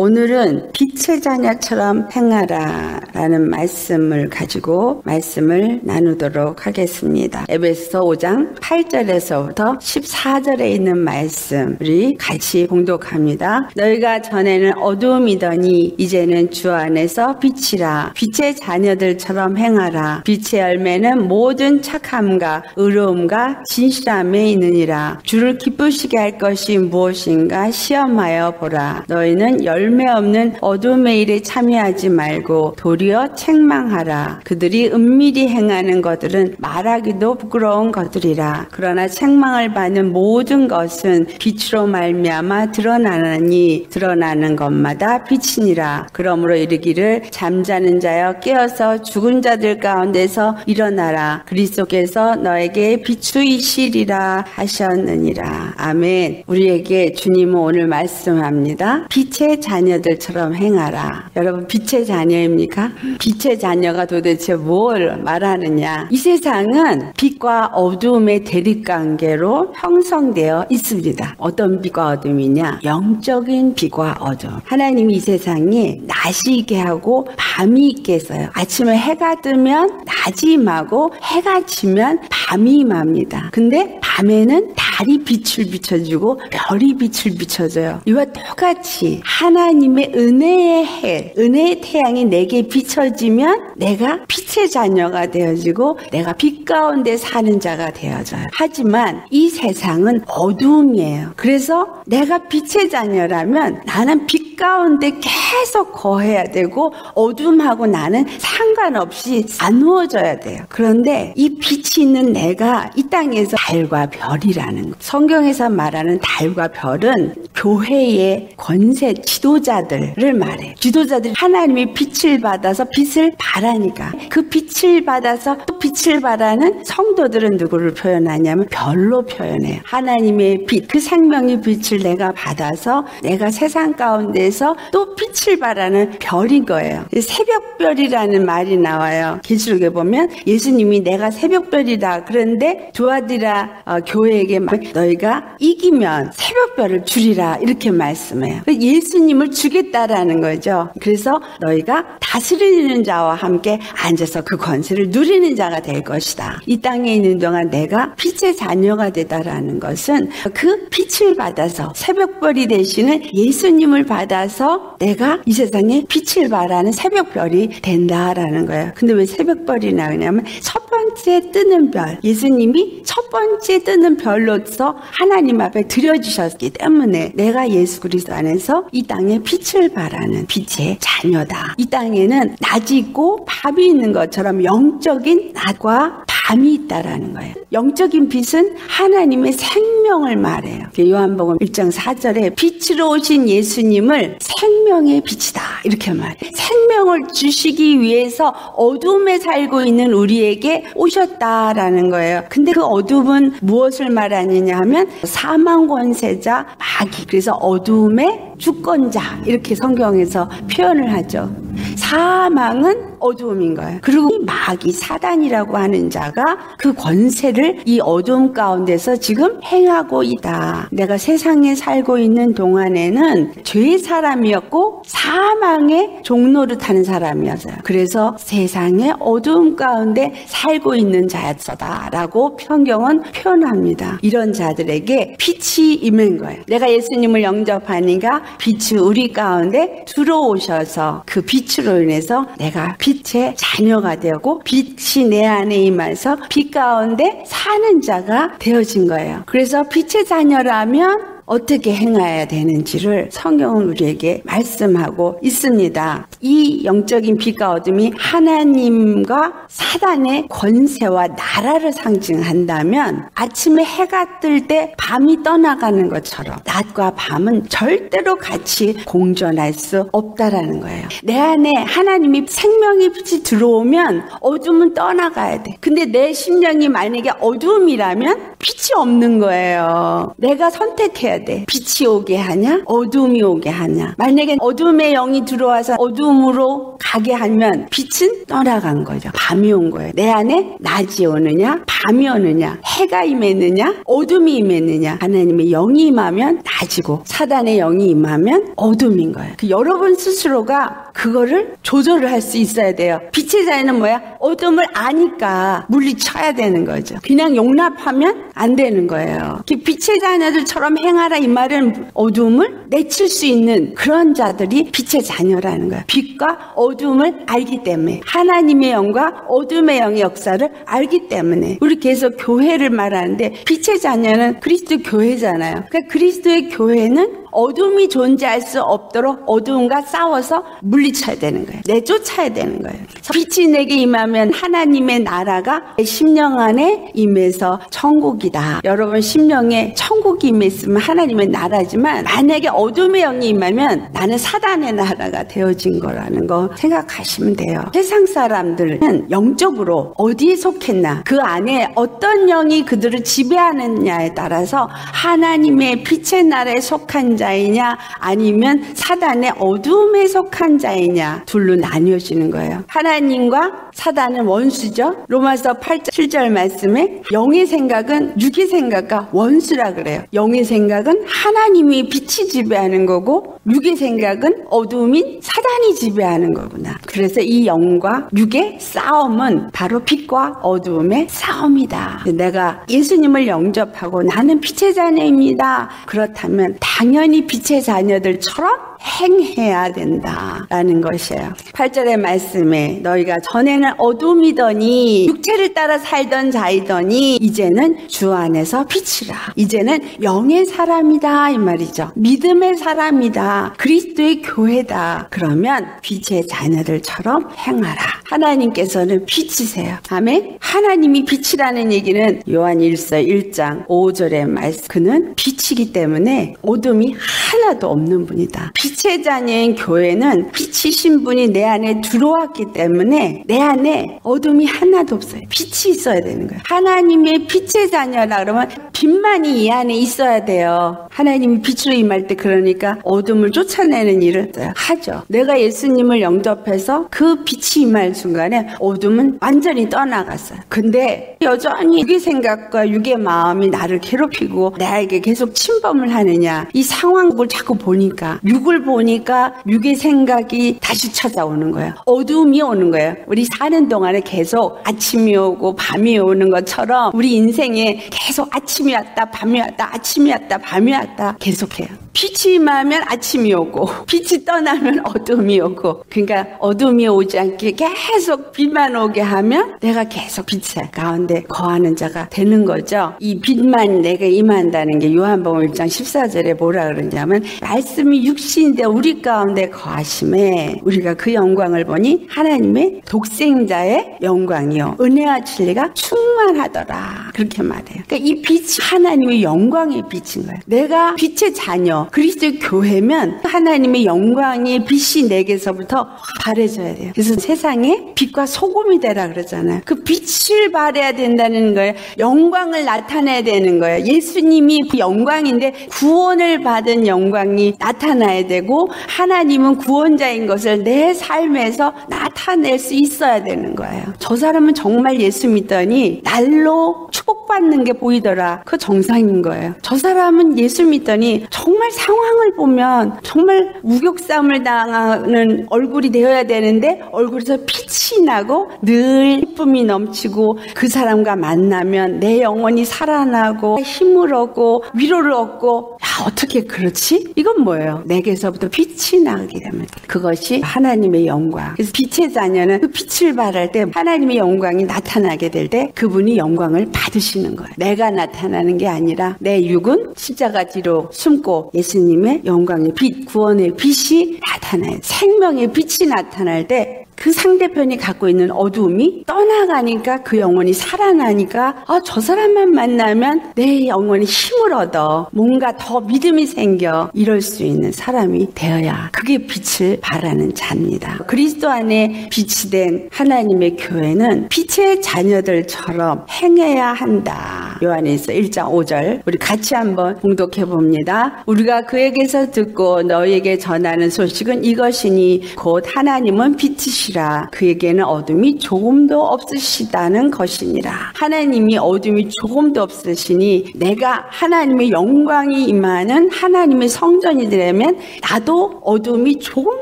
오늘은 빛의 자녀처럼 행하라 라는 말씀을 가지고 말씀을 나누도록 하겠습니다. 에베소서 5장 8절에서부터 14절에 있는 말씀 우리 같이 봉독합니다. 너희가 전에는 어두움이더니 이제는 주 안에서 빛이라. 빛의 자녀들처럼 행하라. 빛의 열매는 모든 착함과 의로움과 진실함에 있느니라. 주를 기쁘시게 할 것이 무엇인가 시험하여 보라. 너희는 열매 없는 어둠의 일에 참여하지 말고 도리어 책망하라. 그들이 은밀히 행하는 것들은 말하기도 부끄러운 것들이라. 그러나 책망을 받는 모든 것은 빛으로 말미암아 드러나나니 드러나는 것마다 빛이니라. 그러므로 이르기를 잠자는 자여 깨어서 죽은 자들 가운데서 일어나라. 그리스도께서 너에게 비추이시리라 하셨느니라. 아멘. 우리에게 주님은 오늘 말씀합니다. 빛의 자녀들처럼 행하라. 여러분, 빛의 자녀입니까? 빛의 자녀가 도대체 뭘 말하느냐? 이 세상은 빛과 어둠의 대립관계로 형성되어 있습니다. 어떤 빛과 어둠이냐? 영적인 빛과 어둠. 하나님이 이 세상에 낮이 있게 하고 밤이 있게 했어요. 아침에 해가 뜨면 낮이 임하고 해가 지면 밤이 임합니다. 근데 밤에는 달이 빛을 비춰주고 별이 빛을 비춰줘요. 이와 똑같이 하나님의 은혜의 해, 은혜의 태양이 내게 비춰지면 내가 빛의 자녀가 되어지고 내가 빛 가운데 사는 자가 되어져요. 하지만 이 세상은 어두움이에요. 그래서 내가 빛의 자녀라면 나는 빛 가운데 계속 거해야 되고 어둠하고 나는 상관없이 나누어져야 돼요. 그런데 이 빛이 있는 내가 이 땅에서 달과 별이라는 거. 성경에서 말하는 달과 별은 교회의 권세 지도자들을 말해요. 지도자들이 하나님의 빛을 받아서 빛을 발하니까 그 빛을 받아서 또 빛을 발하는 성도들은 누구를 표현하냐면 별로 표현해요. 하나님의 빛, 그 생명의 빛을 내가 받아서 내가 세상 가운데서 또 빛을 발하는 별인 거예요. 새벽별이라는 말이 나와요. 계시록에 보면 예수님이 내가 새벽별이다. 그런데 두아디라 교회에게 너희가 이기면 새벽별을 주리라 이렇게 말씀해요. 예수님을 주겠다라는 거죠. 그래서 너희가 다스리는 자와 함께 앉아서 그 권세를 누리는 자가 될 것이다. 이 땅에 있는 동안 내가 빛의 자녀가 되다라는 것은 그 빛을 받아서 새벽별이 되시는 예수님을 받아서 내가 이 세상에 빛을 발하는 새벽별이 된다라는 거예요. 근데 왜 새벽별이 나오냐면 첫 번째 뜨는 별, 예수님이 첫 번째 뜨는 별로서 하나님 앞에 드려주셨기 때문에 내가 예수 그리스도 안에서 이 땅에 빛을 발하는 빛의 자녀다. 이 땅에는 낮이 있고 밤이 있는 것처럼 영적인 낮과 밤이 있다라는 거예요. 영적인 빛은 하나님의 생명을 말해요. 요한복음 1장 4절에 빛으로 오신 예수님을 생명의 빛이다 이렇게 말해요. 생명을 주시기 위해서 어둠에 살고 있는 우리에게 오셨다라는 거예요. 근데 그 어둠은 무엇을 말하느냐 하면 사망 권세자 마귀, 그래서 어둠의 주권자 이렇게 성경에서 표현을 하죠. 사망은 어두움인 거예요. 그리고 이 마귀 사단이라고 하는 자가 그 권세를 이 어두움 가운데서 지금 행하고 있다. 내가 세상에 살고 있는 동안에는 죄의 사람이었고 사망의 종로를 타는 사람이었어요. 그래서 세상의 어두움 가운데 살고 있는 자였다라고 성경은 표현합니다. 이런 자들에게 빛이 임한 거예요. 내가 예수님을 영접하니까 빛이 우리 가운데 들어오셔서 그 빛으로 인해서 내가 빛의 자녀가 되고 빛이 내 안에 임해서 빛 가운데 사는 자가 되어진 거예요. 그래서 빛의 자녀라면 어떻게 행해야 되는지를 성경은 우리에게 말씀하고 있습니다. 이 영적인 빛과 어둠이 하나님과 사단의 권세와 나라를 상징한다면 아침에 해가 뜰 때 밤이 떠나가는 것처럼 낮과 밤은 절대로 같이 공존할 수 없다라는 거예요. 내 안에 하나님이 생명의 빛이 들어오면 어둠은 떠나가야 돼. 근데 내 심령이 만약에 어둠이라면 빛이 없는 거예요. 내가 선택해야 해야 돼? 빛이 오게 하냐? 어둠이 오게 하냐? 만약에 어둠의 영이 들어와서 어둠으로 가게 하면 빛은 떠나간 거죠. 밤이 온 거예요. 내 안에 낮이 오느냐? 밤이 오느냐? 해가 임했느냐? 어둠이 임했느냐? 하나님의 영이 임하면 낮이고 사단의 영이 임하면 어둠인 거예요. 여러분 스스로가 그거를 조절을 할 수 있어야 돼요. 빛의 자녀는 뭐야? 어둠을 아니까 물리쳐야 되는 거죠. 그냥 용납하면 안 되는 거예요. 빛의 자녀들처럼 행하라 이 말은 어둠을 내칠 수 있는 그런 자들이 빛의 자녀라는 거예요. 빛과 어둠을 알기 때문에, 하나님의 영과 어둠의 영의 역사를 알기 때문에. 우리 계속 교회를 말하는데 빛의 자녀는 그리스도 교회잖아요. 그러니까 그리스도의 교회는 어둠이 존재할 수 없도록 어둠과 싸워서 물리쳐야 되는 거예요. 내쫓아야 되는 거예요. 빛이 내게 임하면 하나님의 나라가 내 심령 안에 임해서 천국이다. 여러분 심령에 천국이 임했으면 하나님의 나라지만, 만약에 어둠의 영이 임하면 나는 사단의 나라가 되어진 거라는 거 생각하시면 돼요. 세상 사람들은 영적으로 어디에 속했나, 그 안에 어떤 영이 그들을 지배하느냐에 따라서 하나님의 빛의 나라에 속한 자이냐 아니면 사단의 어둠에 속한 자이냐 둘로 나뉘어지는 거예요. 하나님과 사단은 원수죠. 로마서 8장 7절 말씀에 영의 생각은 육의 생각과 원수라 그래요. 영의 생각은 하나님이 빛이 지배하는 거고 육의 생각은 어둠인 사단이 지배하는 거구나. 그래서 이 영과 육의 싸움은 바로 빛과 어둠의 싸움이다. 내가 예수님을 영접하고 나는 빛의 자녀입니다. 그렇다면 당연히 빛의 자녀들처럼 행해야 된다라는 것이에요. 8절의 말씀에 너희가 전에는 어둠이더니 육체를 따라 살던 자이더니 이제는 주 안에서 빛이라. 이제는 영의 사람이다 이 말이죠. 믿음의 사람이다. 그리스도의 교회다. 그러면 빛의 자녀들처럼 행하라. 하나님께서는 빛이세요. 아멘. 하나님이 빛이라는 얘기는 요한 1서 1장 5절의 말씀. 그는 빛이기 때문에 어둠이 하나도 없는 분이다. 빛의 자녀인 교회는 빛이신 분이 내 안에 들어왔기 때문에 내 안에 어둠이 하나도 없어요. 빛이 있어야 되는 거예요. 하나님의 빛의 자녀라 그러면 빛만이 이 안에 있어야 돼요. 하나님이 빛으로 임할 때 그러니까 어둠을 쫓아내는 일을 하죠. 내가 예수님을 영접해서 그 빛이 임할 순간에 어둠은 완전히 떠나갔어요. 근데 여전히 육의 생각과 육의 마음이 나를 괴롭히고 나에게 계속 침범을 하느냐, 이 상황을 자꾸 보니까 육을 보니까 육의 생각이 다시 찾아오는 거예요. 어둠이 오는 거예요. 우리 사는 동안에 계속 아침이 오고 밤이 오는 것처럼 우리 인생에 계속 아침이 왔다 밤이 왔다 아침이 왔다 밤이 왔다 계속해요. 빛이 임하면 아침이 오고 빛이 떠나면 어둠이 오고, 그러니까 어둠이 오지 않게 계속 빛만 오게 하면 내가 계속 빛의 가운데 거하는 자가 되는 거죠. 이 빛만 내가 임한다는 게 요한복음 1장 14절에 뭐라 그러냐면 말씀이 육신인데 우리 가운데 거하심에 우리가 그 영광을 보니 하나님의 독생자의 영광이요 은혜와 진리가 충만하더라 그렇게 말해요. 그러니까 이 빛이 하나님의 영광의 빛인 거예요. 내가 빛의 자녀 그리스도의 교회면 하나님의 영광의 빛이 내게서부터 발해져야 돼요. 그래서 세상에 빛과 소금이 되라 그러잖아요. 그 빛을 발해야 된다는 거예요. 영광을 나타내야 되는 거예요. 예수님이 그 영광인데 구원을 받은 영광이 나타나야 되고 하나님은 구원자인 것을 내 삶에서 나타낼 수 있어야 되는 거예요. 저 사람은 정말 예수 믿더니 날로 축복받는 게 보이더라. 그 정상인 거예요. 저 사람은 예수 믿더니 정말 상황을 보면 정말 우격싸움을 당하는 얼굴이 되어야 되는데 얼굴에서 빛이 나고 늘 기쁨이 넘치고 그 사람과 만나면 내 영혼이 살아나고 힘을 얻고 위로를 얻고, 야 어떻게 그렇지? 이건 뭐예요? 내게서부터 빛이 나게 되면 그것이 하나님의 영광. 그래서 빛의 자녀는 그 빛을 발할 때 하나님의 영광이 나타나게 될 때 그분이 영광을 받으시는 거예요. 내가 나타나는 게 아니라 내 육은 십자가 뒤로 숨고 예수님의 영광의 빛, 구원의 빛이 나타나요. 생명의 빛이 나타날 때 그 상대편이 갖고 있는 어두움이 떠나가니까 그 영혼이 살아나니까 저 사람만 만나면 내 영혼이 힘을 얻어 뭔가 더 믿음이 생겨 이럴 수 있는 사람이 되어야 그게 빛을 발하는 자입니다. 그리스도 안에 빛이 된 하나님의 교회는 빛의 자녀들처럼 행해야 한다. 요한일서 1장 5절 우리 같이 한번 봉독해 봅니다. 우리가 그에게서 듣고 너희에게 전하는 소식은 이것이니 곧 하나님은 빛이시라 그에게는 어둠이 조금도 없으시다는 것이니라. 하나님이 어둠이 조금도 없으시니 내가 하나님의 영광이 임하는 하나님의 성전이 되려면 나도 어둠이 조금도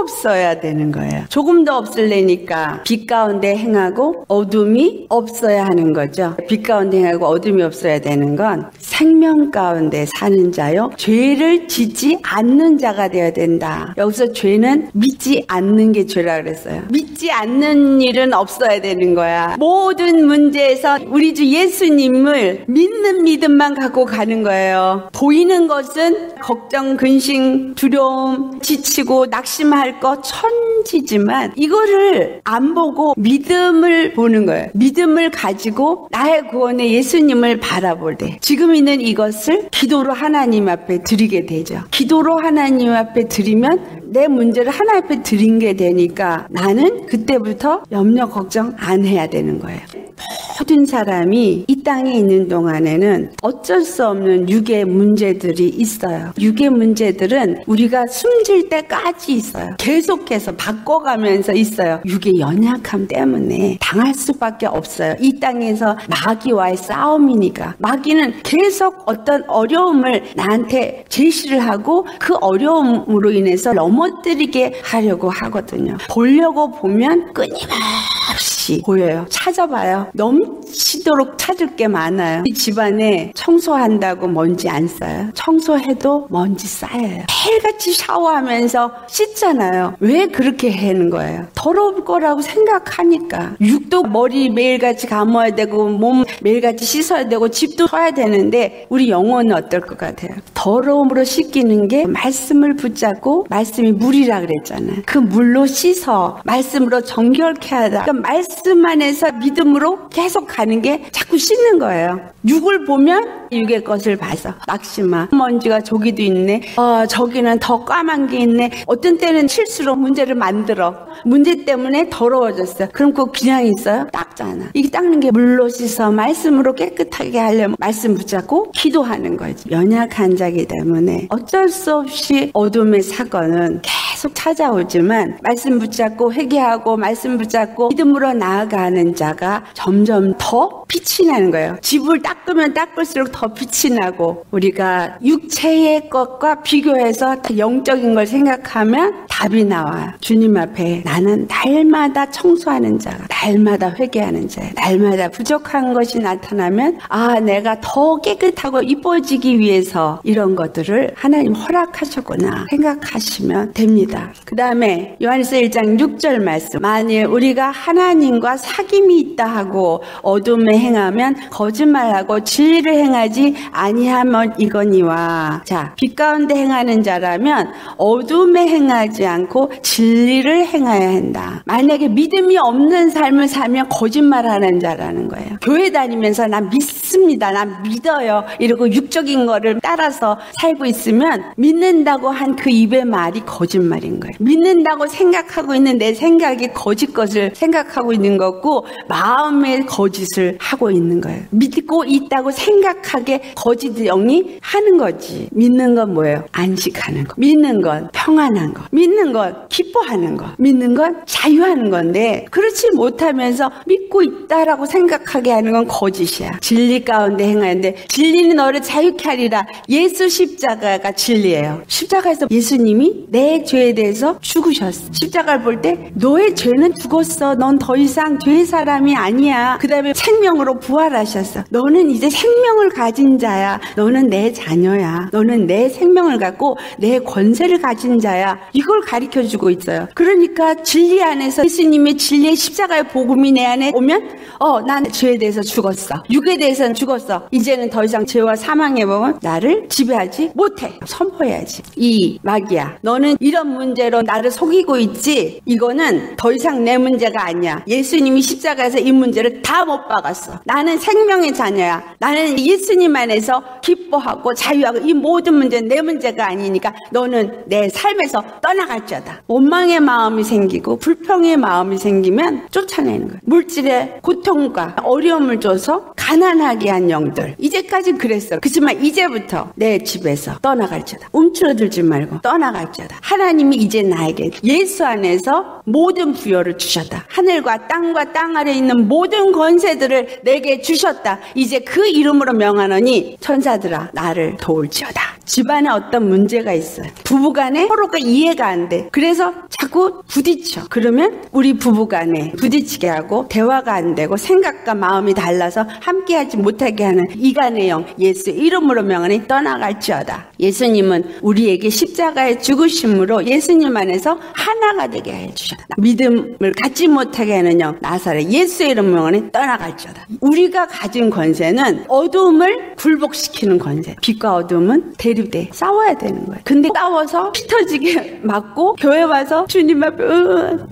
없어야 되는 거예요. 조금도 없으려니까 빛 가운데 행하고 어둠이 없어야 하는 거죠. 빛 가운데 행하고 어둠이 없어야 되는 건 생명 가운데 사는 자요. 죄를 짓지 않는 자가 되어야 된다. 여기서 죄는 믿지 않는 게 죄라 그랬어요. 믿지 않는 일은 없어야 되는 거야. 모든 문제에서 우리 주 예수님을 믿는 믿음만 갖고 가는 거예요. 보이는 것은 걱정, 근심, 두려움, 지치고 낙심할 것 천지지만 이거를 안 보고 믿음을 보는 거예요. 믿음을 가지고 나의 구원의 예수님을 바라볼 때 지금 있는 이것을 기도로 하나님 앞에 드리게 되죠. 기도로 하나님 앞에 드리면 내 문제를 하나님 앞에 드린 게 되니까 나는 그때부터 염려 걱정 안 해야 되는 거예요. 모든 사람이 이 땅에 있는 동안에는 어쩔 수 없는 육의 문제들이 있어요. 육의 문제들은 우리가 숨질 때까지 있어요. 계속해서 바꿔가면서 있어요. 육의 연약함 때문에 당할 수밖에 없어요. 이 땅에서 마귀와의 싸움이니까. 마귀는 계속 어떤 어려움을 나한테 제시를 하고 그 어려움으로 인해서 넘어뜨리게 하려고 하거든요. 보려고 보면 끊임없이 보여요. 찾아봐요. 넘치도록 찾을 게 많아요. 이 집안에 청소한다고 먼지 안 쌓여요. 청소해도 먼지 쌓여요. 매일같이 샤워하면서 씻잖아요. 왜 그렇게 하는 거예요? 더러울 거라고 생각하니까. 육도 머리 매일같이 감아야 되고 몸 매일같이 씻어야 되고 집도 쳐야 되는데 우리 영혼은 어떨 것 같아요? 더러움으로 씻기는 게 말씀을 붙잡고 말씀이 물이라 그랬잖아요. 그 물로 씻어 말씀으로 정결케 하다. 그러니까 말씀 안에서 믿음으로 계속 가는 게 자꾸 씻는 거예요. 육을 보면 육의 것을 봐서 막심아 먼지가 저기도 있네. 저기는 더 까만 게 있네. 어떤 때는 실수로 문제를 만들어. 문제 때문에 더러워졌어요. 그럼 그거 그냥 있어요? 닦잖아. 이게 닦는 게 물로 씻어 말씀으로 깨끗하게 하려면 말씀 붙잡고 기도하는 거지. 연약한 자이기 때문에 어쩔 수 없이 어둠의 사건은 계속 찾아오지만 말씀 붙잡고 회개하고 말씀 붙잡고 믿음으로 나아가는 자가 점점 더 빛이 나는 거예요. 집을 닦으면 닦을수록 더 빛이 나고 우리가 육체의 것과 비교해서 영적인 걸 생각하면 답이 나와요. 주님 앞에 나는 날마다 청소하는 자가 날마다 회개하는 자예요. 날마다 부족한 것이 나타나면 내가 더 깨끗하고 이뻐지기 위해서 이런 것들을 하나님 허락하셨구나 생각하시면 됩니다. 그 다음에 요한일서 1장 6절 말씀 만일 우리가 하나님과 사귐이 있다 하고 어둠에 행하면 거짓말하고 진리를 행하지 아니하면 이거니와. 자, 빛 가운데 행하는 자라면 어둠에 행하지 않고 진리를 행해야 한다. 만약에 믿음이 없는 삶을 살면 거짓말하는 자라는 거예요. 교회 다니면서 난 믿습니다. 난 믿어요. 이러고 육적인 거를 따라서 살고 있으면 믿는다고 한 그 입의 말이 거짓말인 거예요. 믿는다고 생각하고 있는 내 생각이 거짓 것을 생각하고 있는 거고 마음의 거짓을 하고 있는 거예요. 믿고 있다고 생각하게 거짓 영이 하는 거지. 믿는 건 뭐예요? 안식하는 거. 믿는 건 평안한 거. 믿는 건 기뻐하는 거. 믿는 건 자유하는 건데 그렇지 못하면서 믿고 있다라고 생각하게 하는 건 거짓이야. 진리 가운데 행하는데 진리는 너를 자유케 하리라. 예수 십자가가 진리예요. 십자가에서 예수님이 내 죄에 대해서 죽으셨어. 십자가를 볼 때 너의 죄는 죽었어. 넌 더 이상 죄의 사람이 아니야. 그 다음에 생명으로 부활하셨어. 너는 이제 생명을 가진 자야. 너는 내 자녀야. 너는 내 생명을 갖고 내 권세를 가진 자야. 이걸 가르쳐주고 있어요. 그러니까 진리 안에서 예수님의 진리의 십자가의 복음이 내 안에 오면 난 죄에 대해서 죽었어. 육에 대해서는 죽었어. 이제는 더 이상 죄와 사망의 법은 나를 지배하지 못해. 선포해야지. 이 마귀야, 너는 이런 어떤 문제로 나를 속이고 있지? 이거는 더 이상 내 문제가 아니야. 예수님이 십자가에서 이 문제를 다 못 박았어. 나는 생명의 자녀야. 나는 예수님 안에서 기뻐하고 자유하고 이 모든 문제는 내 문제가 아니니까 너는 내 삶에서 떠나갈지어다. 원망의 마음이 생기고 불평의 마음이 생기면 쫓아내는 거야. 물질의 고통과 어려움을 줘서 가난하게 한 영들. 이제까지 그랬어. 그렇지만 이제부터 내 집에서 떠나갈지어다. 움츠러들지 말고 떠나갈지어다. 하나님이 이제 나에게 예수 안에서 모든 부여를 주셨다. 하늘과 땅과 땅 아래 있는 모든 권세들을 내게 주셨다. 이제 그 이름으로 명하노니 천사들아 나를 도울지어다. 집안에 어떤 문제가 있어요. 부부간에 서로가 이해가 안 돼. 그래서 자꾸 부딪혀. 그러면 우리 부부간에 부딪히게 하고 대화가 안 되고 생각과 마음이 달라서 함께하지 못하게 하는 이간의 영 예수 이름으로 명하니 떠나갈지어다. 예수님은 우리에게 십자가의 죽으심으로 예수님 안에서 하나가 되게 해주셨다. 믿음을 갖지 못하게 하는 영 나사렛 예수의 이름으로 명하니 떠나갈지어다. 우리가 가진 권세는 어두움을 굴복시키는 권세. 빛과 어두움은 대립돼 싸워야 되는 거예요. 근데 싸워서 피 터지게 맞고 교회 와서 주님 앞에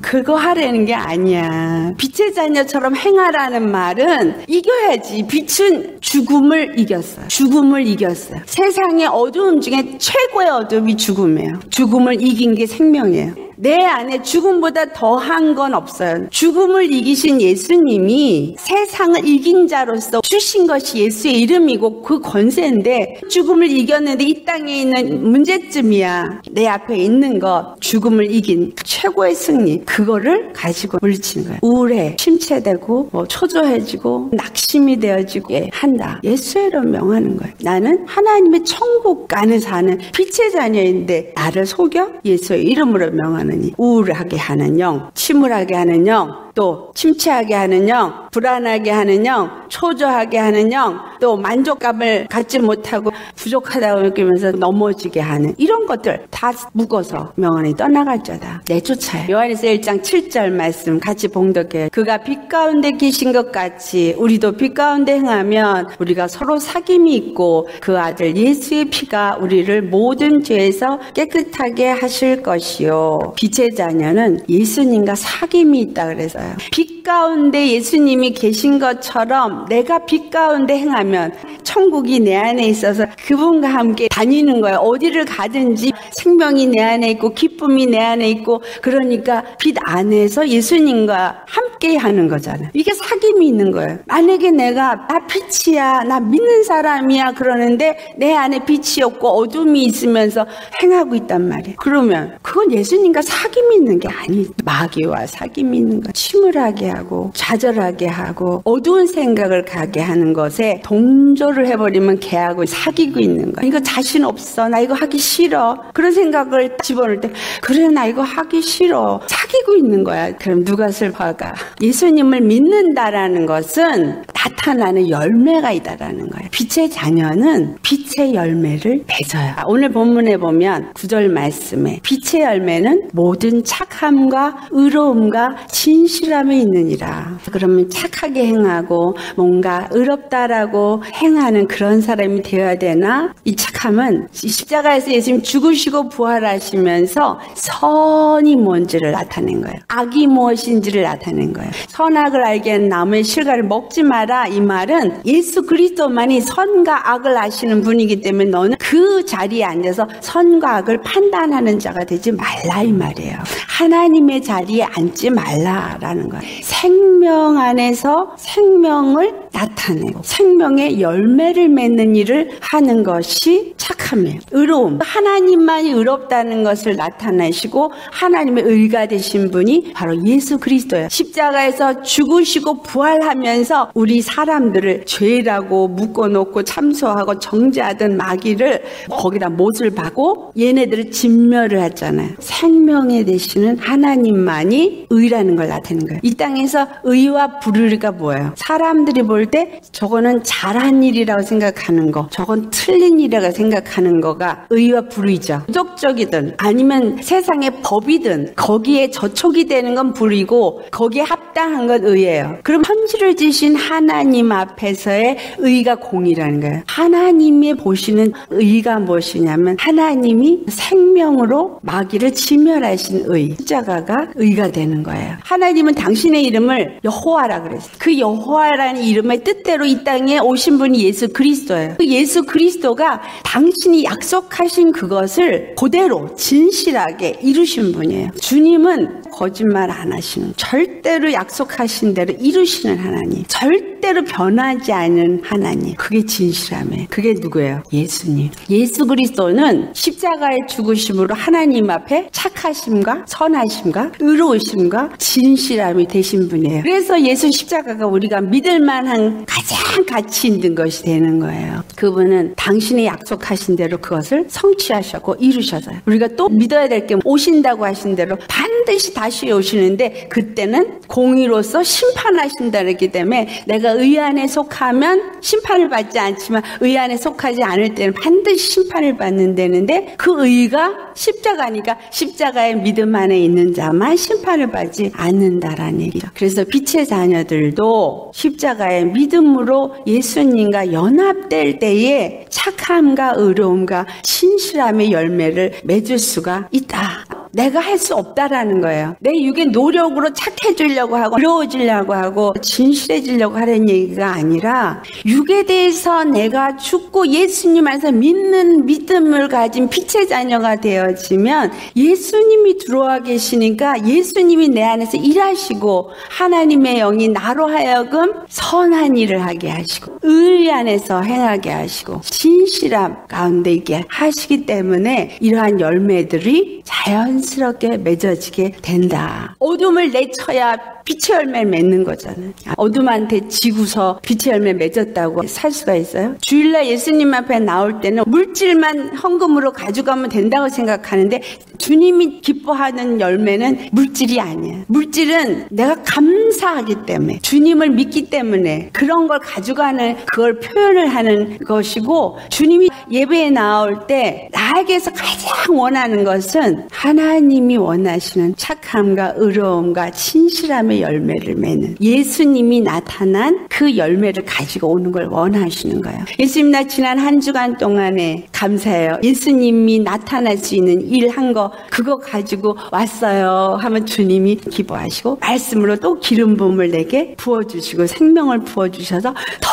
그거 하라는 게 아니야. 빛의 자녀처럼 행하라는 말은 이겨야지. 빛은 죽음을 이겼어요. 죽음을 이겼어요. 세상의 어두움 중에 최고의 어둠이 죽음이에요. 죽음을 이긴 게 생명이에요. 내 안에 죽음보다 더한 건 없어요. 죽음을 이기신 예수님이 세상을 이긴 자로서 주신 것이 예수의 이름이고 그 권세인데 죽음을 이겼는데 이 땅에 있는 문제점이야. 내 앞에 있는 거 죽음을 이긴 최고의 승리 그거를 가지고 물리치는 거예요. 우울해, 침체되고 초조해지고 낙심이 되어지고 한다. 예수의 이름 명하는 거예요. 나는 하나님의 천국 안에 사는 빛의 자녀인데 나를 속여? 예수의 이름으로 명하는 우울하게 하는 영, 침울하게 하는 영, 또 침체하게 하는 영, 불안하게 하는 영, 초조하게 하는 영, 또 만족감을 갖지 못하고 부족하다고 느끼면서 넘어지게 하는 이런 것들 다 묶어서 명하니 떠나갈지어다. 내쫓아요. 요한일서 1장 7절 말씀 같이 봉독해요. 그가 빛 가운데 계신 것 같이 우리도 빛 가운데 행하면 우리가 서로 사귐이 있고 그 아들 예수의 피가 우리를 모든 죄에서 깨끗하게 하실 것이요. 빛의 자녀는 예수님과 사귐이 있다 그래서요. 빛 가운데 예수님이 계신 것처럼 내가 빛 가운데 행하면 천국이 내 안에 있어서 그분과 함께 다니는 거예요. 어디를 가든지 생명이 내 안에 있고 기쁨이 내 안에 있고 그러니까 빛 안에서 예수님과 함께 하는 거잖아요. 이게 사귐이 있는 거예요. 만약에 내가 나 빛이야, 나 믿는 사람이야 그러는데 내 안에 빛이 없고 어둠이 있으면서 행하고 있단 말이에요. 그러면 그건 예수님과 사귐이 있는 게 아니에요. 마귀와 사귐이 있는 거예요. 침울하게 하고 좌절하게 하고 어두운 생각을 가게 하는 것에 동조를 해버리면 걔하고 사귀고 있는 거야. 이거 자신 없어. 나 이거 하기 싫어. 그런 생각을 집어넣을 때 그래 나 이거 하기 싫어. 사귀고 있는 거야. 그럼 누가 슬퍼할까? 예수님을 믿는다라는 것은 나타나는 열매가 있다라는 거예요. 빛의 자녀는 빛의 열매를 맺어요. 오늘 본문에 보면 9절 말씀에 빛의 열매는 모든 착함과 의로움과 진실함에 있느니라. 그러면 착하게 행하고 뭔가 의롭다라고 행하는 그런 사람이 되어야 되나? 이 착함은 십자가에서 예수님 죽으시고 부활하시면서 선이 뭔지를 나타낸 거예요. 악이 무엇인지를 나타낸 거예요. 선악을 알게 하는 나무의 실과를 먹지 마라. 이 말은 예수 그리스도만이 선과 악을 아시는 분이기 때문에 너는 그 자리에 앉아서 선과 악을 판단하는 자가 되지 말라 이 말이에요. 하나님의 자리에 앉지 말라라는 거예요. 생명 안에서 생명을 나타내고 생명의 열매를 맺는 일을 하는 것이 착함이에요. 의로움. 하나님만이 의롭다는 것을 나타내시고 하나님의 의가 되신 분이 바로 예수 그리스도예요. 십자가에서 죽으시고 부활하면서 우리 사람들을 죄라고 묶어놓고 참소하고 정죄하던 마귀를 거기다 못을 박고 얘네들을 진멸을 했잖아요. 생명에 되시는 하나님만이 의라는 걸 나타내는 거예요. 이 땅에서 의와 불의가 뭐예요? 사람들이 볼 때 저거는 잘한 일이라고 생각하는 거, 저건 틀린 일이라고 생각 생각하는 거가 의와 불의죠. 도덕적이든 아니면 세상의 법이든 거기에 저촉이 되는 건 불이고 거기에 합당한 건 의예요. 그럼 천지를 지신 하나님 앞에서의 의가 공이라는 거예요. 하나님이 보시는 의가 무엇이냐면 하나님이 생명으로 마귀를 진멸하신 의, 십자가가 의가 되는 거예요. 하나님은 당신의 이름을 여호와라 그랬어요. 그 여호와라는 이름의 뜻대로 이 땅에 오신 분이 예수 그리스도예요. 그 예수 그리스도가 당신이 약속하신 그것을 그대로 진실하게 이루신 분이에요. 주님은 거짓말 안 하시는, 절대로 약속하신 대로 이루시는 하나님, 절대로 변하지 않은 하나님, 그게 진실함이에요. 그게 누구예요? 예수님. 예수 그리스도는 십자가의 죽으심으로 하나님 앞에 착하심과 선하심과 의로우심과 진실함이 되신 분이에요. 그래서 예수 십자가가 우리가 믿을 만한 가장 가치 있는 것이 되는 거예요. 그분은 당신이 약속하신 대로 그것을 성취하셨고 이루셔서요. 우리가 또 믿어야 될 게 오신다고 하신 대로 반드시 다시 오시는데 그때는 공의로서 심판하신다 그랬기 때문에 내가 의 안에 속하면 심판을 받지 않지만 의 안에 속하지 않을 때는 반드시 심판을 받는다는데 그 의가 십자가니까 십자가의 믿음 안에 있는 자만 심판을 받지 않는다라는 얘기죠. 그래서 빛의 자녀들도 십자가의 믿음으로 예수님과 연합될 때에 착함과 의로움과 진실함의 열매를 맺을 수가 있다. 내가 할 수 없다라는 거예요. 내 육의 노력으로 착해지려고 하고 의로워지려고 하고 진실해지려고 하는 얘기가 아니라 육에 대해서 내가 죽고 예수님 안에서 믿는 믿음을 가진 빛의 자녀가 되어지면 예수님이 들어와 계시니까 예수님이 내 안에서 일하시고 하나님의 영이 나로 하여금 선한 일을 하게 하시고 의 안에서 행하게 하시고 진실함 가운데 있게 하시기 때문에 이러한 열매들이 자연스럽게 맺어지게 된다. 어둠을 내쳐야 빛의 열매를 맺는 거잖아요. 어둠한테 지고서 빛의 열매 맺었다고 살 수가 있어요? 주일날 예수님 앞에 나올 때는 물질만 헌금으로 가져가면 된다고 생각하는데 주님이 기뻐하는 열매는 물질이 아니에요. 물질은 내가 감사하기 때문에 주님을 믿기 때문에 그런 걸 가져가는 그걸 표현을 하는 것이고 주님이 예배에 나올 때 나에게서 가장 원하는 것은 하나님이 원하시는 착함과 의로움과 진실함의 열매를 맺는 예수님이 나타난 그 열매를 가지고 오는 걸 원하시는 거예요. 예수님 나 지난 한 주간 동안에 감사해요. 예수님이 나타날 수 있는 일 한 거 그거 가지고 왔어요 하면 주님이 기뻐하시고 말씀으로 또 기름 부음을 내게 부어주시고 생명을 부어주셔서 더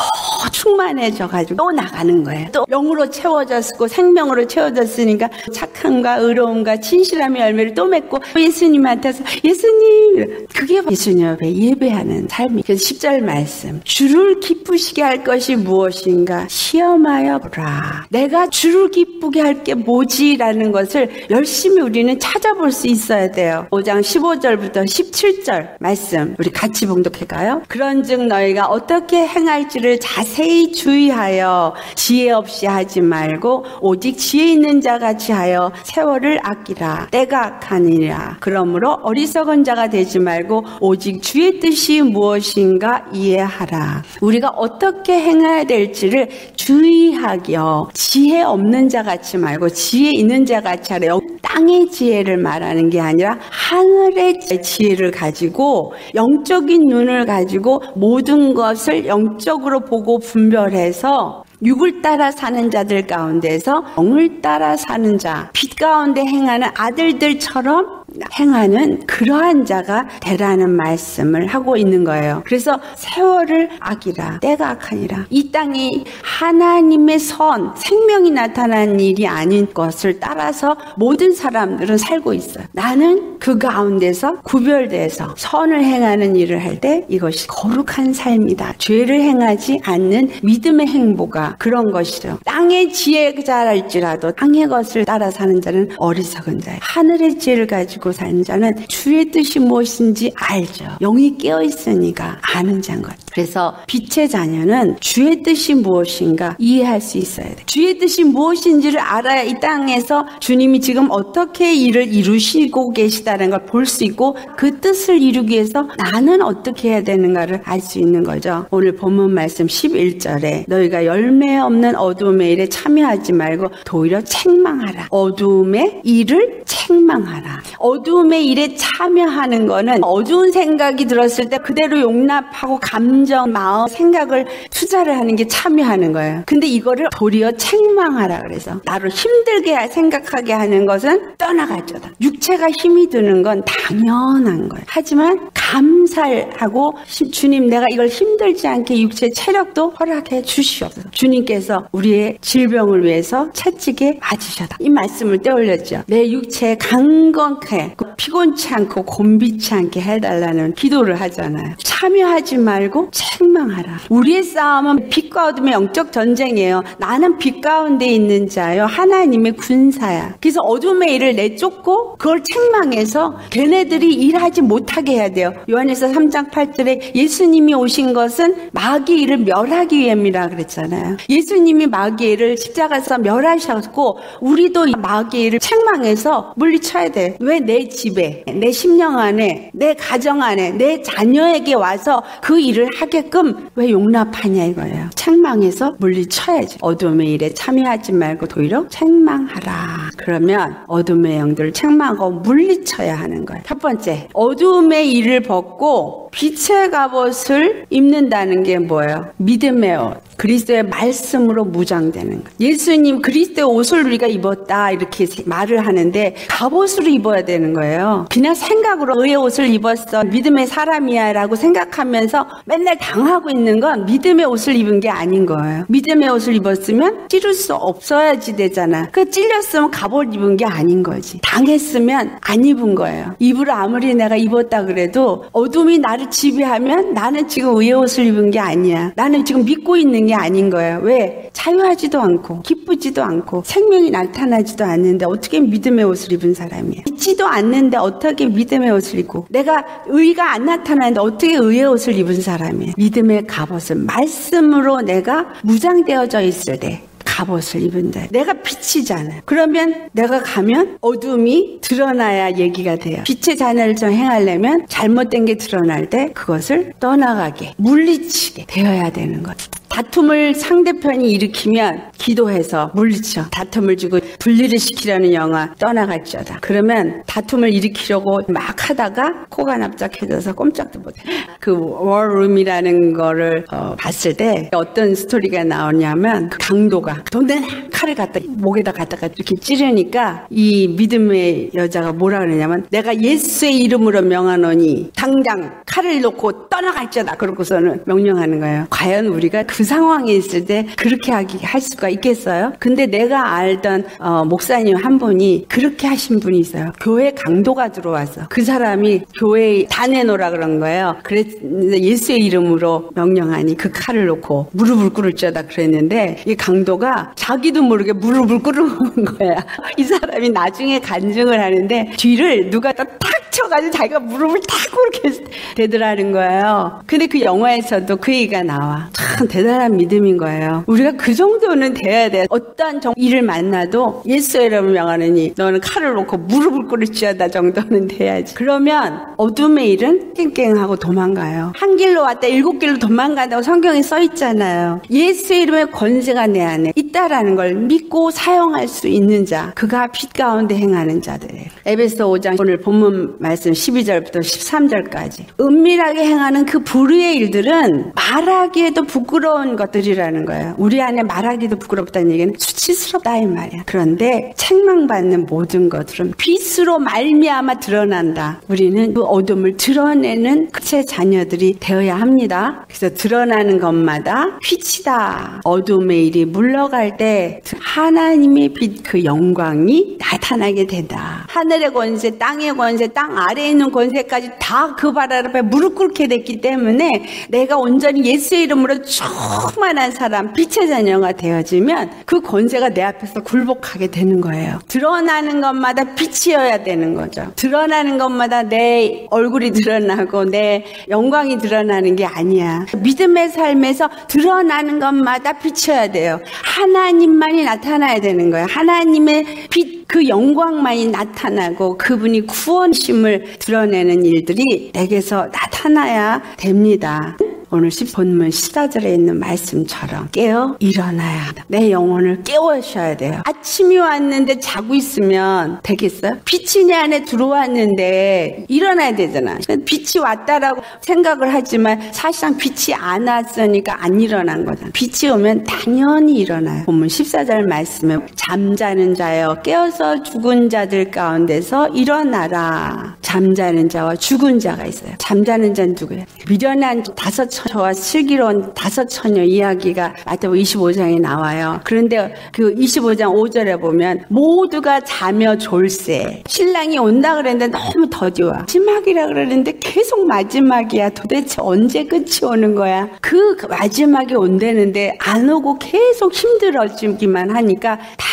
충만해져가지고 또 나가는 거예요. 또 영으로 채워졌고 생명으로 채워졌으니까 착함과 의로움과 진실함의 열매를 또 맺고 예수님한테서 예수님 그게 예수님 앞에 예배하는 삶이. 그래서 10절 말씀 주를 기쁘시게 할 것이 무엇인가 시험하여 보라. 내가 주를 기쁘게 할 게 뭐지라는 것을 열심히 우리는 찾아볼 수 있어야 돼요. 5장 15절부터 17절 말씀 우리 같이 봉독할까요? 그런즉 너희가 어떻게 행할지를 자세히 주의하여 지혜 없이 하지 말고 오직 지혜 있는 자 같이 하여 세월을 아끼라. 때가 악하니라. 그러므로 어리석은 자가 되지 말고 오직 주의 뜻이 무엇인가 이해하라. 우리가 어떻게 행해야 될지를 주의하기요. 지혜 없는 자 같이 말고 지혜 있는 자 같이 하라. 땅의 지혜를 말하는 게 아니라 하늘의 지혜를 가지고 영적인 눈을 가지고 모든 것을 영적으로 보고 분별해서 육을 따라 사는 자들 가운데서 영을 따라 사는 자, 빛 가운데 행하는 아들들처럼 행하는 그러한 자가 되라는 말씀을 하고 있는 거예요. 그래서 세월을 아끼라. 때가 악하니라. 이 땅이 하나님의 선, 생명이 나타난 일이 아닌 것을 따라서 모든 사람들은 살고 있어요. 나는 그 가운데서 구별돼서 선을 행하는 일을 할 때 이것이 거룩한 삶이다. 죄를 행하지 않는 믿음의 행보가 그런 것이죠. 땅의 지혜자랄지라도 땅의 것을 따라 사는 자는 어리석은 자예요. 하늘의 지혜를 가지고 사는 자는 주의 뜻이 무엇인지 알죠. 영이 깨어있으니까 아는 자인 것. 그래서 빛의 자녀는 주의 뜻이 무엇인가 이해할 수 있어야 돼. 주의 뜻이 무엇인지를 알아야 이 땅에서 주님이 지금 어떻게 일을 이루시고 계시다는 걸 볼 수 있고 그 뜻을 이루기 위해서 나는 어떻게 해야 되는가를 알 수 있는 거죠. 오늘 본문 말씀 11절에 너희가 열매 없는 어두움의 일에 참여하지 말고 도리어 책망하라. 어두움의 일을 책망하라. 어두움의 일에 참여하는 거는 어두운 생각이 들었을 때 그대로 용납하고 감정, 마음, 생각을 투자를 하는 게 참여하는 거예요. 근데 이거를 도리어 책망하라 그래서 나를 힘들게 생각하게 하는 것은 떠나가져다. 육체가 힘이 드는 건 당연한 거예요. 하지만 감사하고 주님 내가 이걸 힘들지 않게 육체 체력도 허락해 주시옵소서. 주님께서 우리의 질병을 위해서 채찍에 맞으셨다. 이 말씀을 떠올렸죠. 내 육체 강건케 피곤치 않고 곤비치 않게 해달라는 기도를 하잖아요. 참여하지 말고 책망하라. 우리의 싸움은 빛과 어둠의 영적 전쟁이에요. 나는 빛 가운데 있는 자요 하나님의 군사야. 그래서 어둠의 일을 내쫓고 그걸 책망해서 걔네들이 일하지 못하게 해야 돼요. 요한일서 3장 8절에 예수님이 오신 것은 마귀의 일을 멸하기 위함이라 그랬잖아요. 예수님이 마귀의 일을 십자가에서 멸하셨고 우리도 마귀의 일을 책망해서 물리쳐야 돼. 왜 내 집에, 내 심령 안에, 내 가정 안에, 내 자녀에게 와서 그 일을 하게끔 왜 용납하냐 이거예요. 책망해서 물리쳐야지. 어둠의 일에 참여하지 말고 도리어 책망하라. 그러면 어둠의 영들을 책망하고 물리쳐야 하는 거예요. 첫 번째, 어둠의 일을 벗고 빛의 갑옷을 입는다는 게 뭐예요? 믿음의 옷. 그리스도의 말씀으로 무장되는 거. 예수님 그리스도의 옷을 우리가 입었다 이렇게 말을 하는데 갑옷으로 입어야 되는 거예요. 그냥 생각으로 의의 옷을 입었어 믿음의 사람이야 라고 생각하면서 맨날 당하고 있는 건 믿음의 옷을 입은 게 아닌 거예요. 믿음의 옷을 입었으면 찌를 수 없어야지 되잖아. 그 찔렸으면 갑옷 입은 게 아닌 거지. 당했으면 안 입은 거예요. 입으로 아무리 내가 입었다 그래도 어둠이 나를 지배하면 나는 지금 의의 옷을 입은 게 아니야. 나는 지금 믿고 있는 게 아닌 거예요. 왜? 자유하지도 않고 기쁘지도 않고 생명이 나타나지도 않는데 어떻게 믿음의 옷을 입은 사람이야. 믿지도 않는데 어떻게 믿음의 옷을 입고 내가 의가 안 나타나는데 어떻게 의의 옷을 입은 사람이야. 믿음의 갑옷을 말씀으로 내가 무장되어져 있을 때 갑옷을 입은다. 내가 빛이잖아요. 그러면 내가 가면 어둠이 드러나야 얘기가 돼요. 빛의 자녀를 좀 행하려면 잘못된 게 드러날 때 그것을 떠나가게 물리치게 되어야 되는 거죠. 다툼을 상대편이 일으키면 기도해서 물리쳐. 다툼을 주고 분리를 시키려는 영화 떠나갈지어다. 그러면 다툼을 일으키려고 막 하다가 코가 납작해져서 꼼짝도 못해. 그 워룸이라는 거를 봤을 때 어떤 스토리가 나오냐면 그 강도가 돈내 칼을 갖다 목에다 갖다가 이렇게 찌르니까 이 믿음의 여자가 뭐라 그러냐면 내가 예수의 이름으로 명하노니 당장 칼을 놓고 떠나갈지어다. 그러고서는 명령하는 거예요. 과연 우리가 그 상황에 있을 때 그렇게 할 수가 있겠어요? 근데 내가 알던 목사님 한 분이 그렇게 하신 분이 있어요. 교회 강도가 들어와서 그 사람이 교회에 다 내놓으라 그런 거예요. 그래서 예수의 이름으로 명령하니 그 칼을 놓고 무릎을 꿇을지어다 그랬는데 이 강도가 자기도 모르게 무릎을 꿇은 거야. 이 사람이 나중에 간증을 하는데 뒤를 누가 딱 쳐가지고 자기가 무릎을 탁 꿇게 되더라는 거예요. 근데 그 영화에서도 그 얘기가 나와. 참 대단한 믿음인 거예요. 우리가 그 정도는 돼야 돼. 어떠한 일을 만나도 예수의 이름을 명하느니 너는 칼을 놓고 무릎을 꿇을지어다 정도는 돼야지. 그러면 어둠의 일은 깽깽하고 도망가요. 한 길로 왔다 7길로 도망간다고 성경에 써 있잖아요. 예수의 이름의 권세가 내 안에 있다라는 걸 믿고 사용할 수 있는 자, 그가 빛 가운데 행하는 자들이에요. 에베소 5장 오늘 본문 말씀 12절부터 13절까지 은밀하게 행하는 그 불의의 일들은 말하기에도 부끄러운 것들이라는 거예요. 우리 안에 말하기도 부끄럽다는 얘기는 수치스럽다 이 말이야. 그런데 책망받는 모든 것들은 빛으로 말미암아 드러난다. 우리는 그 어둠을 드러내는 빛의 자녀들이 되어야 합니다. 그래서 드러나는 것마다 빛이다. 어둠의 일이 물러갈 거절할 때 하나님의 빛 그 영광이 나타나게 된다. 하늘의 권세, 땅의 권세, 땅 아래에 있는 권세까지 다 그 발 앞에 무릎 꿇게 됐기 때문에 내가 온전히 예수의 이름으로 충만한 사람, 빛의 자녀가 되어지면 그 권세가 내 앞에서 굴복하게 되는 거예요. 드러나는 것마다 빛이어야 되는 거죠. 드러나는 것마다 내 얼굴이 드러나고 내 영광이 드러나는 게 아니야. 믿음의 삶에서 드러나는 것마다 빛이어야 돼요. 하나님만이 나타나야 되는 거예요. 하나님의 빛, 그 영광만이 나타나고 그분이 구원심을 드러내는 일들이 내게서 나타나야 됩니다. 오늘 본문 14절에 있는 말씀처럼 깨어 일어나야 한다. 내 영혼을 깨우셔야 돼요. 아침이 왔는데 자고 있으면 되겠어요? 빛이 내 안에 들어왔는데 일어나야 되잖아. 빛이 왔다라고 생각을 하지만 사실상 빛이 안 왔으니까 안 일어난 거잖아. 빛이 오면 당연히 일어나요. 본문 14절 말씀에 잠자는 자여 깨어서 죽은 자들 가운데서 일어나라. 잠자는 자와 죽은 자가 있어요. 잠자는 자는 누구예요? 미련한 다섯 처와 슬기로운 다섯 처녀 이야기가 마태복음 25장에 나와요. 그런데 그 25장 5절에 보면 모두가 자며 졸세. 신랑이 온다 그랬는데 너무 더디워. 마지막이라 그러는데 계속 마지막이야. 도대체 언제 끝이 오는 거야? 그 마지막이 온다는데 안 오고 계속 힘들어지기만 하니까 다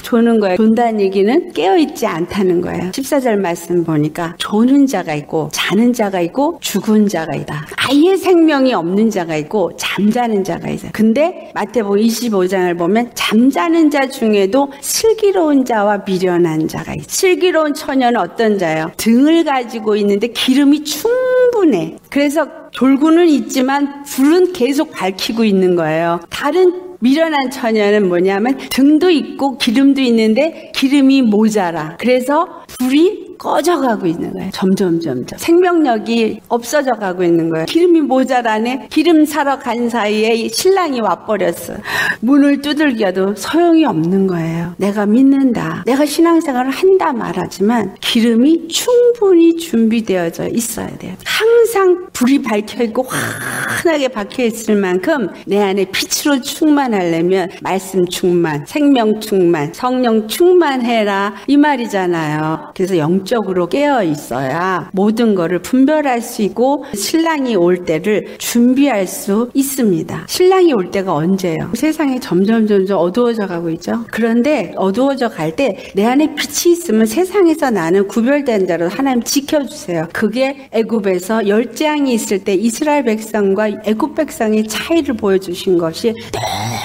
조는 거예요. 존다는 얘기는 깨어있지 않다는 거예요. 14절 말씀 보니까 조는 자가 있고 자는 자가 있고 죽은 자가 있다. 아예 생명이 없는 자가 있고 잠자는 자가 있어요. 근데 마태복음 25장을 보면 잠자는 자 중에도 슬기로운 자와 미련한 자가 있어요. 슬기로운 처녀는 어떤 자예요? 등을 가지고 있는데 기름이 충분해. 그래서 졸고는 있지만 불은 계속 밝히고 있는 거예요. 다른 미련한 처녀는 뭐냐면 등도 있고 기름도 있는데 기름이 모자라. 그래서 불이 꺼져가고 있는 거예요. 점점 생명력이 없어져 가고 있는 거예요. 기름이 모자라네. 기름 사러 간 사이에 신랑이 와버렸어. 문을 두들겨도 소용이 없는 거예요. 내가 믿는다, 내가 신앙생활을 한다 말하지만 기름이 충분히 준비되어져 있어야 돼요. 항상 불이 밝혀있고 환하게 박혀있을 만큼 내 안에 빛으로 충만하려면 말씀 충만, 생명 충만, 성령 충만해라 이 말이잖아요. 그래서 영적으로 깨어 있어야 모든 거를 분별할 수 있고 신랑이 올 때를 준비할 수 있습니다. 신랑이 올 때가 언제예요? 세상이 점점 어두워져 가고 있죠. 그런데 어두워져 갈 때 내 안에 빛이 있으면 세상에서 나는 구별된 자로 하나님 지켜주세요. 그게 애굽에서 열재앙이 있을 때 이스라엘 백성과 애굽 백성의 차이를 보여주신 것이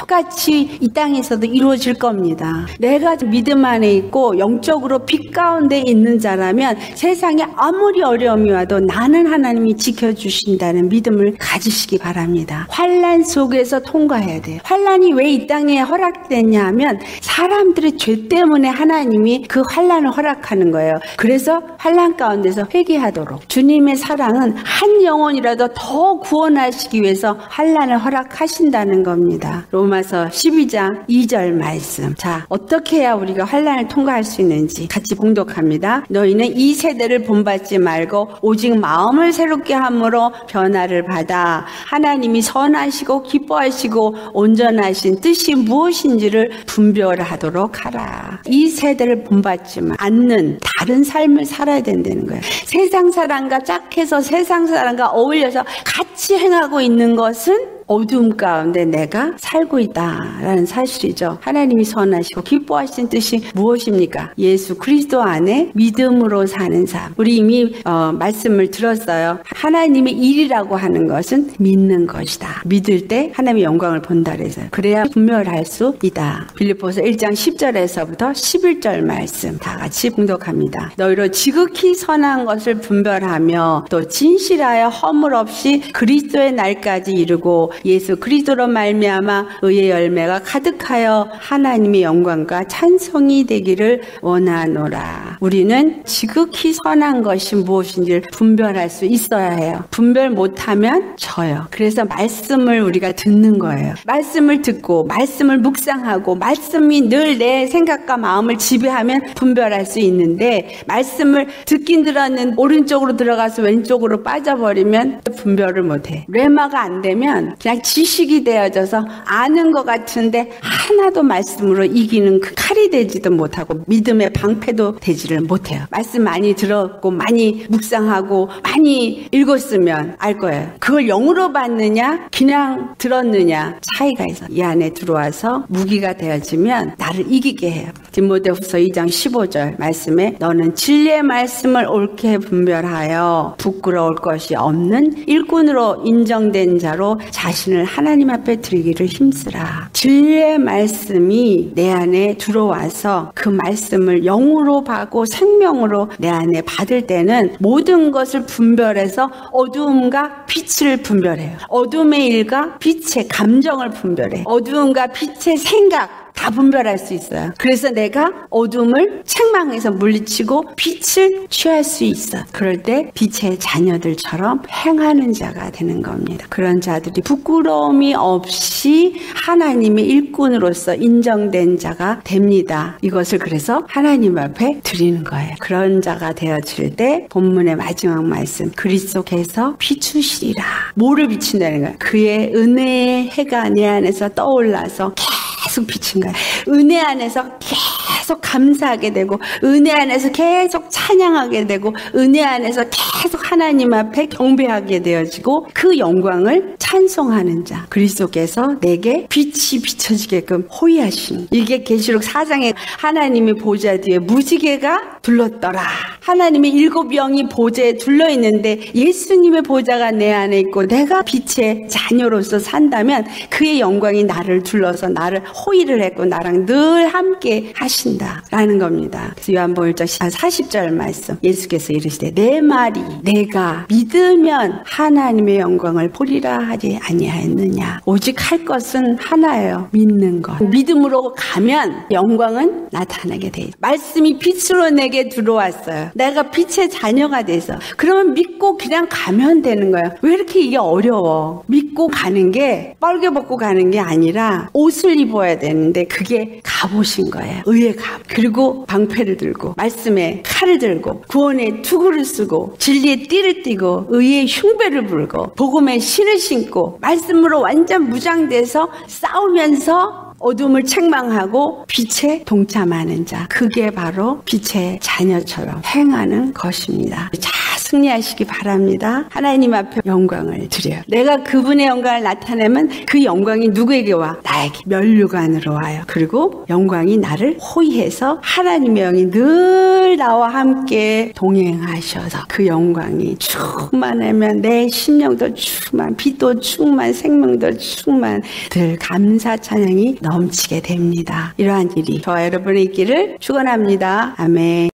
똑같이 이 땅에서도 이루어질 겁니다. 내가 믿음 안에 있고 영적으로 빛 가운데 있는 자라면 세상에 아무리 어려움이 와도 나는 하나님이 지켜주신다는 믿음을 가지시기 바랍니다. 환난 속에서 통과해야 돼요. 환난이 왜 이 땅에 허락됐냐 하면 사람들의 죄 때문에 하나님이 그 환난을 허락하는 거예요. 그래서 환난 가운데서 회개하도록 주님의 사랑은 한 영혼이라도 더 구원하시기 위해서 환난을 허락하신다는 겁니다. 로마서 12장 2절 말씀. 자, 어떻게 해야 우리가 환난을 통과할 수 있는지 같이 봉독합니다. 너희는 이 세대를 본받지 말고 오직 마음을 새롭게 함으로 변화를 받아 하나님이 선하시고 기뻐하시고 온전하신 뜻이 무엇인지를 분별하도록 하라. 이 세대를 본받지 않는 다른 삶을 살아야 된다는 거예요. 세상 사람과 짝해서 세상 사람과 어울려서 같이 행하고 있는 것은 어두움 가운데 내가 살고 있다라는 사실이죠. 하나님이 선하시고 기뻐하신 뜻이 무엇입니까? 예수 그리스도 안에 믿음으로 사는 삶. 우리 이미 말씀을 들었어요. 하나님의 일이라고 하는 것은 믿는 것이다. 믿을 때 하나님의 영광을 본다 그래서 그래야 분별할 수 있다. 빌립보서 1장 10절에서부터 11절 말씀 다 같이 봉독합니다. 너희로 지극히 선한 것을 분별하며 또 진실하여 허물 없이 그리스도의 날까지 이르고 예수 그리스도로 말미암아 의의 열매가 가득하여 하나님의 영광과 찬송이 되기를 원하노라. 우리는 지극히 선한 것이 무엇인지를 분별할 수 있어야 해요. 분별 못하면 져요. 그래서 말씀을 우리가 듣는 거예요. 말씀을 듣고 말씀을 묵상하고 말씀이 늘 내 생각과 마음을 지배하면 분별할 수 있는데 말씀을 듣긴 들었는데 오른쪽으로 들어가서 왼쪽으로 빠져버리면 분별을 못해요. 돼. 레마가 안 되면 그냥 지식이 되어져서 아는 것 같은데 하나도 말씀으로 이기는 그 칼이 되지도 못하고 믿음의 방패도 되지를 못해요. 말씀 많이 들었고 많이 묵상하고 많이 읽었으면 알 거예요. 그걸 영으로 받느냐 그냥 들었느냐 차이가 있어. 이 안에 들어와서 무기가 되어지면 나를 이기게 해요. 디모데후서 2장 15절 말씀에 너는 진리의 말씀을 옳게 분별하여 부끄러울 것이 없는 일꾼으로 인정된 자로 자신을 하나님 앞에 드리기를 힘쓰라. 진리의 말씀이 내 안에 들어와서 그 말씀을 영으로 받고 생명으로 내 안에 받을 때는 모든 것을 분별해서 어두움과 빛을 분별해요. 어둠의 일과 빛의 감정을 분별해. 어두움과 빛의 생각 다 분별할 수 있어요. 그래서 내가 어둠을 책망해서 물리치고 빛을 취할 수 있어. 그럴 때 빛의 자녀들처럼 행하는 자가 되는 겁니다. 그런 자들이 부끄러움이 없이 하나님의 일꾼으로서 인정된 자가 됩니다. 이것을 그래서 하나님 앞에 드리는 거예요. 그런 자가 되어질 때 본문의 마지막 말씀 그리스도께서 비추시리라. 뭐를 비춘다는 거예요? 그의 은혜의 해가 내 안에서 떠올라서 계속 비친 거야. 은혜 안에서 계속 감사하게 되고 은혜 안에서 계속 찬양하게 되고 은혜 안에서 계속 하나님 앞에 경배하게 되어지고 그 영광을 찬송하는 자 그리스도께서 내게 빛이 비춰지게끔 호위하신 이게 계시록 4장에 하나님의 보좌 뒤에 무지개가 둘렀더라. 하나님의 7영이 보좌에 둘러있는데 예수님의 보좌가 내 안에 있고 내가 빛의 자녀로서 산다면 그의 영광이 나를 둘러서 나를 호위를 했고 나랑 늘 함께 하신다라는 겁니다. 그래서 요한복음 1장 40절 말씀 예수께서 이르시되 내 말이 내가 믿으면 하나님의 영광을 보리라 하지 아니하였느냐. 오직 할 것은 하나예요. 믿는 것. 믿음으로 가면 영광은 나타나게 돼. 말씀이 빛으로 내게 들어왔어요. 내가 빛의 자녀가 돼서 그러면 믿고 그냥 가면 되는 거예요. 왜 이렇게 이게 어려워? 믿고 가는 게 뻘개 벗고 가는 게 아니라 옷을 입어야 되는데 그게 갑옷인 거예요. 의의 갑. 그리고 방패를 들고 말씀에 칼을 들고 구원의 투구를 쓰고 진리의 띠를 띠고 의의 흉배를 불고 복음의 신을 신고 말씀으로 완전 무장돼서 싸우면서 어둠을 책망하고 빛에 동참하는 자. 그게 바로 빛의 자녀처럼 행하는 것입니다. 자, 승리하시기 바랍니다. 하나님 앞에 영광을 드려요. 내가 그분의 영광을 나타내면 그 영광이 누구에게 와? 나에게 면류관으로 와요. 그리고 영광이 나를 호위해서 하나님의 영이 늘 나와 함께 동행하셔서 그 영광이 충만하면 내 심령도 충만, 빛도 충만, 생명도 충만 늘 감사 찬양이 넘치게 됩니다. 이러한 일이 저와 여러분의 있기를 축원합니다. 아멘.